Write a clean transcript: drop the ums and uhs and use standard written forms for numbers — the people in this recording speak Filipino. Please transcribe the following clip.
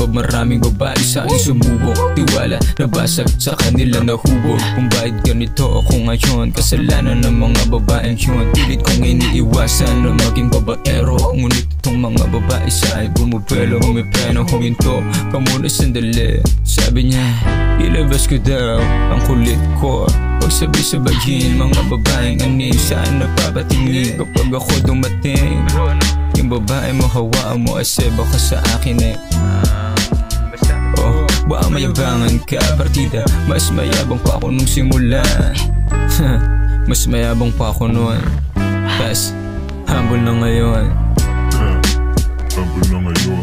maraming babae sa akin sumubok. Tiwala nabasag sa kanila nahubog. Kung bakit ganito ako ngayon, kasalanan ng mga babaeng yun. Pilit kong iniiwasan na maging babaero, ngunit itong mga babae sa ay bumubelo. Humipreno, huminto ka muna sandali. Sabi niya, ilabas ko daw ang kulit ko. Pag sabay-sabayin mga babaeng ani, saan napapatingin kapag ako dumating? Yung babae mo hawaan mo ase baka sa akin eh. Oh, baka mayabangan ka partida. Mas mayabang pa ako nung simula. Mas mayabang pa ako noon. Tas humble na ngayon. Humble na ngayon.